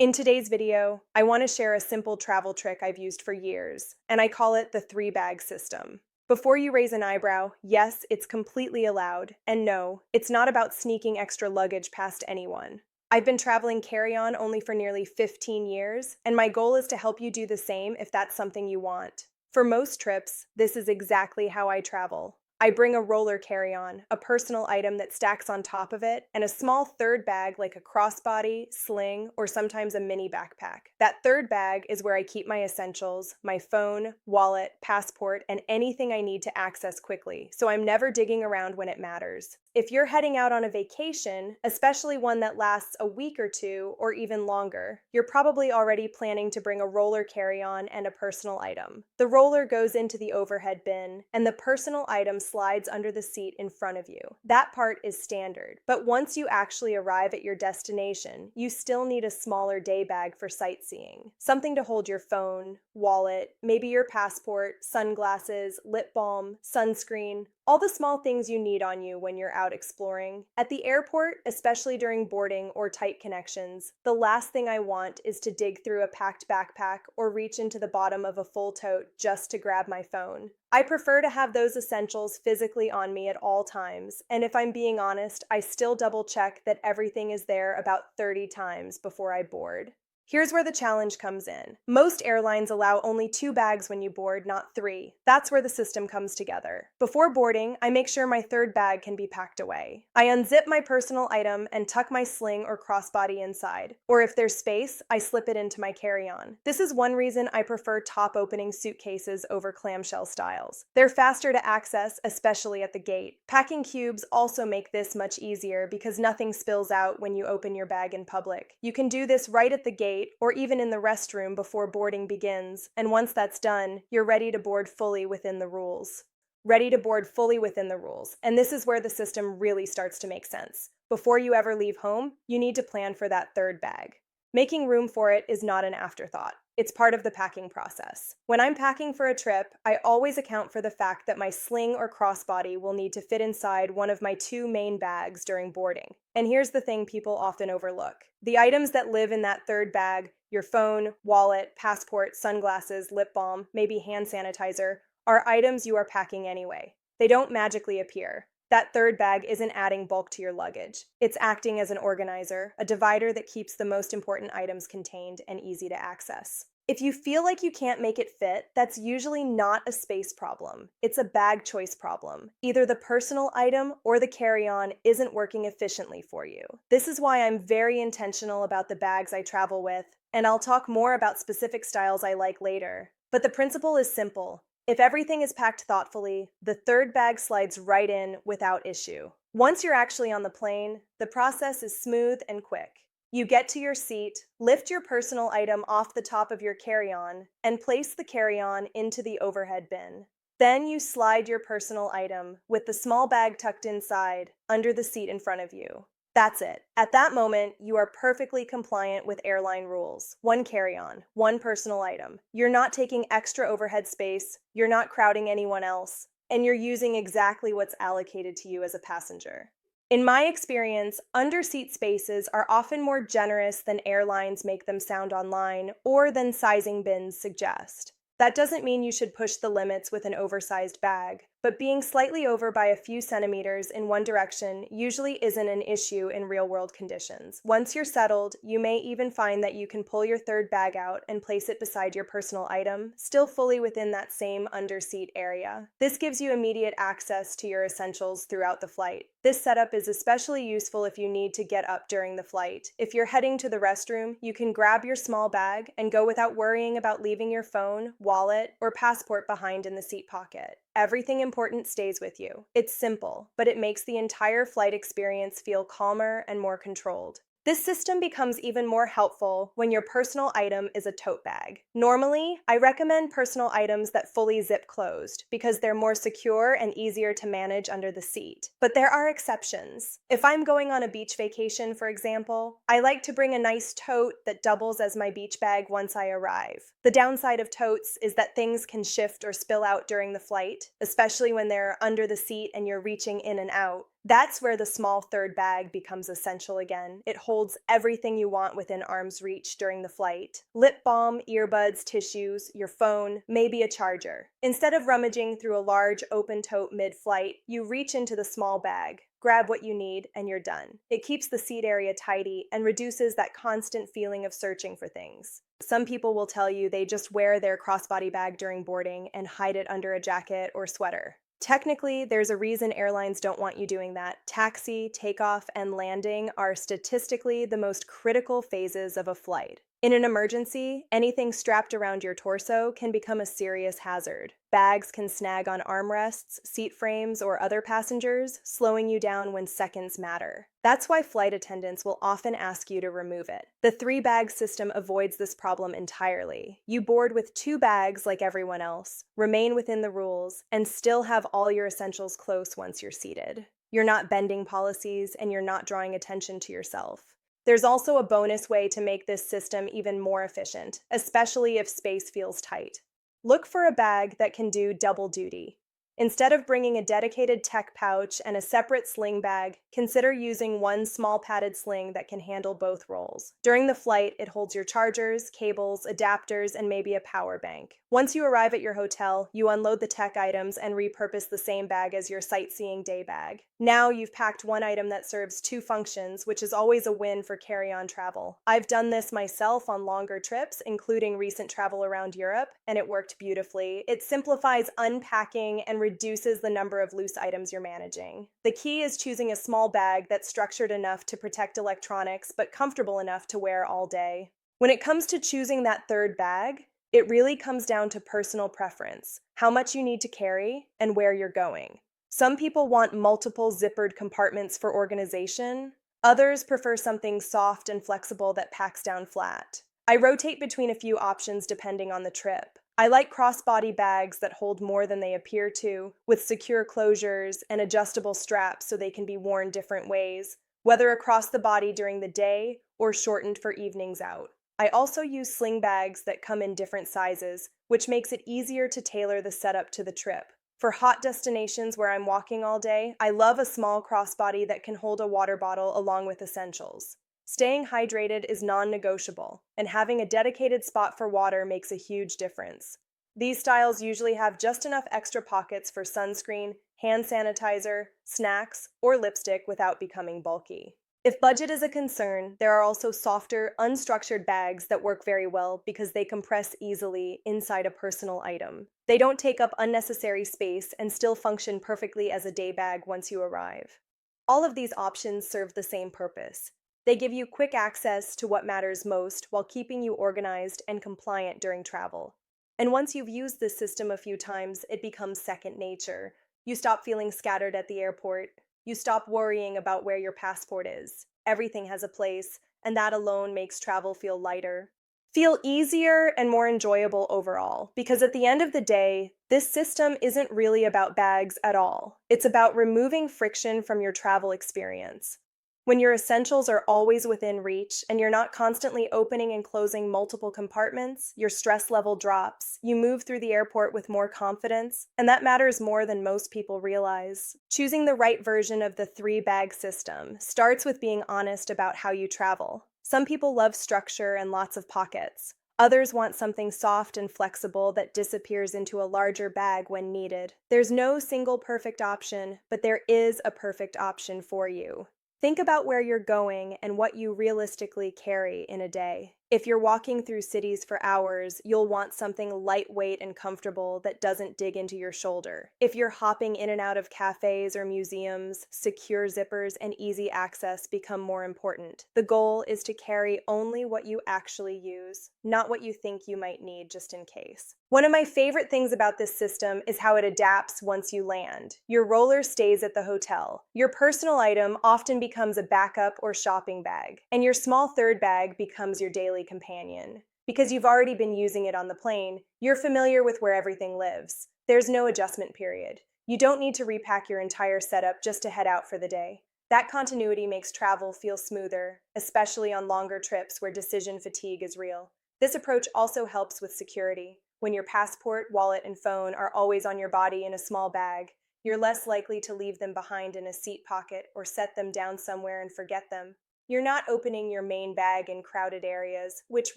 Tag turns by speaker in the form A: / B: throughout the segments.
A: In today's video, I want to share a simple travel trick I've used for years, and I call it the three-bag system. Before you raise an eyebrow, yes, it's completely allowed, and no, it's not about sneaking extra luggage past anyone. I've been traveling carry-on only for nearly 15 years, and my goal is to help you do the same if that's something you want. For most trips, this is exactly how I travel. I bring a roller carry-on, a personal item that stacks on top of it, and a small third bag like a crossbody, sling, or sometimes a mini backpack. That third bag is where I keep my essentials, my phone, wallet, passport, and anything I need to access quickly, so I'm never digging around when it matters. If you're heading out on a vacation, especially one that lasts a week or two or even longer, you're probably already planning to bring a roller carry-on and a personal item. The roller goes into the overhead bin, and the personal item slides under the seat in front of you. That part is standard, but once you actually arrive at your destination, you still need a smaller day bag for sightseeing. Something to hold your phone, wallet, maybe your passport, sunglasses, lip balm, sunscreen, all the small things you need on you when you're out exploring. At the airport, especially during boarding or tight connections, the last thing I want is to dig through a packed backpack or reach into the bottom of a full tote just to grab my phone. I prefer to have those essentials physically on me at all times, and if I'm being honest, I still double check that everything is there about 30 times before I board. Here's where the challenge comes in. Most airlines allow only 2 bags when you board, not 3. That's where the system comes together. Before boarding, I make sure my third bag can be packed away. I unzip my personal item and tuck my sling or crossbody inside. Or if there's space, I slip it into my carry-on. This is one reason I prefer top-opening suitcases over clamshell styles. They're faster to access, especially at the gate. Packing cubes also make this much easier because nothing spills out when you open your bag in public. You can do this right at the gate or even in the restroom before boarding begins, and once that's done, you're ready to board fully within the rules. Ready to board fully within the rules, and this is where the system really starts to make sense. Before you ever leave home, you need to plan for that third bag. Making room for it is not an afterthought. It's part of the packing process. When I'm packing for a trip, I always account for the fact that my sling or crossbody will need to fit inside one of my 2 main bags during boarding. And here's the thing people often overlook. The items that live in that third bag, your phone, wallet, passport, sunglasses, lip balm, maybe hand sanitizer, are items you are packing anyway. They don't magically appear. That third bag isn't adding bulk to your luggage. It's acting as an organizer, a divider that keeps the most important items contained and easy to access. If you feel like you can't make it fit, that's usually not a space problem. It's a bag choice problem. Either the personal item or the carry-on isn't working efficiently for you. This is why I'm very intentional about the bags I travel with, and I'll talk more about specific styles I like later. But the principle is simple. If everything is packed thoughtfully, the third bag slides right in without issue. Once you're actually on the plane, the process is smooth and quick. You get to your seat, lift your personal item off the top of your carry-on, and place the carry-on into the overhead bin. Then you slide your personal item, with the small bag tucked inside, under the seat in front of you. That's it. At that moment, you are perfectly compliant with airline rules. 1 carry-on, 1 personal item. You're not taking extra overhead space, you're not crowding anyone else, and you're using exactly what's allocated to you as a passenger. In my experience, under-seat spaces are often more generous than airlines make them sound online or than sizing bins suggest. That doesn't mean you should push the limits with an oversized bag, but being slightly over by a few centimeters in one direction usually isn't an issue in real-world conditions. Once you're settled, you may even find that you can pull your third bag out and place it beside your personal item, still fully within that same under-seat area. This gives you immediate access to your essentials throughout the flight. This setup is especially useful if you need to get up during the flight. If you're heading to the restroom, you can grab your small bag and go without worrying about leaving your phone, wallet, or passport behind in the seat pocket. Everything important stays with you. It's simple, but it makes the entire flight experience feel calmer and more controlled. This system becomes even more helpful when your personal item is a tote bag. Normally, I recommend personal items that fully zip closed because they're more secure and easier to manage under the seat. But there are exceptions. If I'm going on a beach vacation, for example, I like to bring a nice tote that doubles as my beach bag once I arrive. The downside of totes is that things can shift or spill out during the flight, especially when they're under the seat and you're reaching in and out. That's where the small third bag becomes essential again. It holds everything you want within arm's reach during the flight: lip balm, earbuds, tissues, your phone, maybe a charger. Instead of rummaging through a large open tote mid flight, you reach into the small bag, grab what you need, and you're done. It keeps the seat area tidy and reduces that constant feeling of searching for things. Some people will tell you they just wear their crossbody bag during boarding and hide it under a jacket or sweater. Technically, there's a reason airlines don't want you doing that. Taxi, takeoff, and landing are statistically the most critical phases of a flight. In an emergency, anything strapped around your torso can become a serious hazard. Bags can snag on armrests, seat frames, or other passengers, slowing you down when seconds matter. That's why flight attendants will often ask you to remove it. The three-bag system avoids this problem entirely. You board with two bags like everyone else, remain within the rules, and still have all your essentials close once you're seated. You're not bending policies, and you're not drawing attention to yourself. There's also a bonus way to make this system even more efficient, especially if space feels tight. Look for a bag that can do double duty. Instead of bringing a dedicated tech pouch and a separate sling bag, consider using one small padded sling that can handle both roles. During the flight, it holds your chargers, cables, adapters, and maybe a power bank. Once you arrive at your hotel, you unload the tech items and repurpose the same bag as your sightseeing day bag. Now you've packed one item that serves two functions, which is always a win for carry-on travel. I've done this myself on longer trips, including recent travel around Europe, and it worked beautifully. It simplifies unpacking and reduces the number of loose items you're managing. The key is choosing a small bag that's structured enough to protect electronics, but comfortable enough to wear all day. When it comes to choosing that third bag, it really comes down to personal preference, how much you need to carry, and where you're going. Some people want multiple zippered compartments for organization. Others prefer something soft and flexible that packs down flat. I rotate between a few options depending on the trip. I like crossbody bags that hold more than they appear to, with secure closures and adjustable straps so they can be worn different ways, whether across the body during the day or shortened for evenings out. I also use sling bags that come in different sizes, which makes it easier to tailor the setup to the trip. For hot destinations where I'm walking all day, I love a small crossbody that can hold a water bottle along with essentials. Staying hydrated is non-negotiable, and having a dedicated spot for water makes a huge difference. These styles usually have just enough extra pockets for sunscreen, hand sanitizer, snacks, or lipstick without becoming bulky. If budget is a concern, there are also softer, unstructured bags that work very well because they compress easily inside a personal item. They don't take up unnecessary space and still function perfectly as a day bag once you arrive. All of these options serve the same purpose. They give you quick access to what matters most while keeping you organized and compliant during travel. And once you've used this system a few times, it becomes second nature. You stop feeling scattered at the airport. You stop worrying about where your passport is. Everything has a place, and that alone makes travel feel lighter. Feel easier and more enjoyable overall, because at the end of the day, this system isn't really about bags at all. It's about removing friction from your travel experience. When your essentials are always within reach and you're not constantly opening and closing multiple compartments, your stress level drops, you move through the airport with more confidence, and that matters more than most people realize. Choosing the right version of the three-bag system starts with being honest about how you travel. Some people love structure and lots of pockets. Others want something soft and flexible that disappears into a larger bag when needed. There's no single perfect option, but there is a perfect option for you. Think about where you're going and what you realistically carry in a day. If you're walking through cities for hours, you'll want something lightweight and comfortable that doesn't dig into your shoulder. If you're hopping in and out of cafes or museums, secure zippers and easy access become more important. The goal is to carry only what you actually use, not what you think you might need just in case. One of my favorite things about this system is how it adapts once you land. Your roller stays at the hotel. Your personal item often becomes a backup or shopping bag, and your small third bag becomes your daily companion. Because you've already been using it on the plane, you're familiar with where everything lives. There's no adjustment period. You don't need to repack your entire setup just to head out for the day. That continuity makes travel feel smoother, especially on longer trips where decision fatigue is real. This approach also helps with security. When your passport, wallet, and phone are always on your body in a small bag, You're less likely to leave them behind in a seat pocket or set them down somewhere and forget them. You're not opening your main bag in crowded areas, which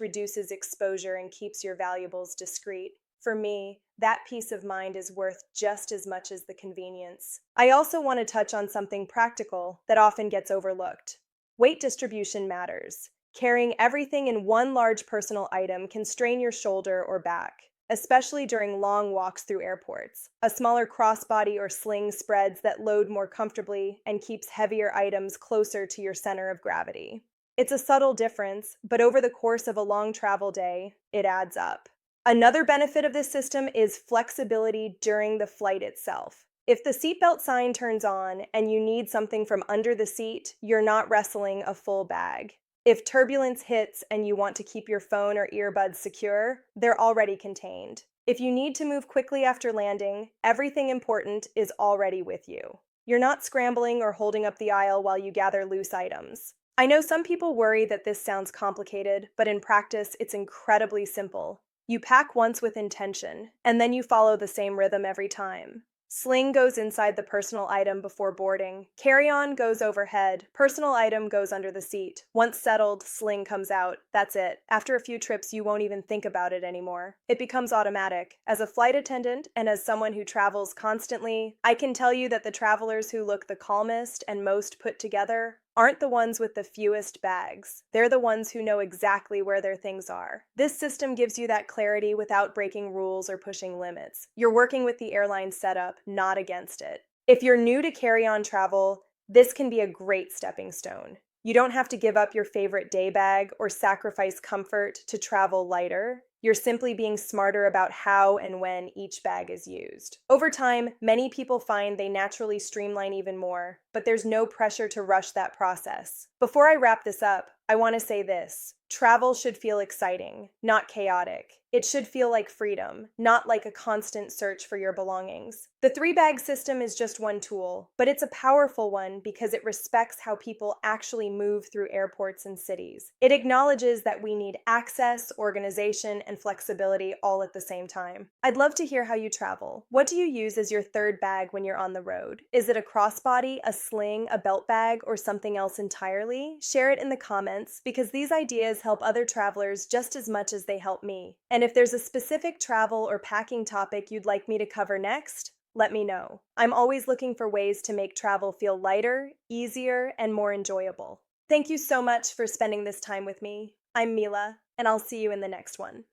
A: reduces exposure and keeps your valuables discreet. For me, that peace of mind is worth just as much as the convenience. I also want to touch on something practical that often gets overlooked. Weight distribution matters. Carrying everything in one large personal item can strain your shoulder or back, especially during long walks through airports. A smaller crossbody or sling spreads that load more comfortably and keeps heavier items closer to your center of gravity. It's a subtle difference, but over the course of a long travel day, it adds up. Another benefit of this system is flexibility during the flight itself. If the seatbelt sign turns on and you need something from under the seat, you're not wrestling a full bag. If turbulence hits and you want to keep your phone or earbuds secure, they're already contained. If you need to move quickly after landing, everything important is already with you. You're not scrambling or holding up the aisle while you gather loose items. I know some people worry that this sounds complicated, but in practice, it's incredibly simple. You pack once with intention, and then you follow the same rhythm every time. Sling goes inside the personal item before boarding. Carry-on goes overhead. Personal item goes under the seat. Once settled, sling comes out. That's it. After a few trips, you won't even think about it anymore. It becomes automatic. As a flight attendant and as someone who travels constantly, I can tell you that the travelers who look the calmest and most put together aren't the ones with the fewest bags. They're the ones who know exactly where their things are. This system gives you that clarity without breaking rules or pushing limits. You're working with the airline setup, not against it. If you're new to carry-on travel, this can be a great stepping stone. You don't have to give up your favorite day bag or sacrifice comfort to travel lighter. You're simply being smarter about how and when each bag is used. Over time, many people find they naturally streamline even more, but there's no pressure to rush that process. Before I wrap this up, I want to say this. Travel should feel exciting, not chaotic. It should feel like freedom, not like a constant search for your belongings. The three-bag system is just one tool, but it's a powerful one because it respects how people actually move through airports and cities. It acknowledges that we need access, organization, and flexibility all at the same time. I'd love to hear how you travel. What do you use as your third bag when you're on the road? Is it a crossbody, a sling, a belt bag, or something else entirely? Share it in the comments because these ideas help other travelers just as much as they help me. And if there's a specific travel or packing topic you'd like me to cover next, let me know. I'm always looking for ways to make travel feel lighter, easier, and more enjoyable. Thank you so much for spending this time with me. I'm Mila, and I'll see you in the next one.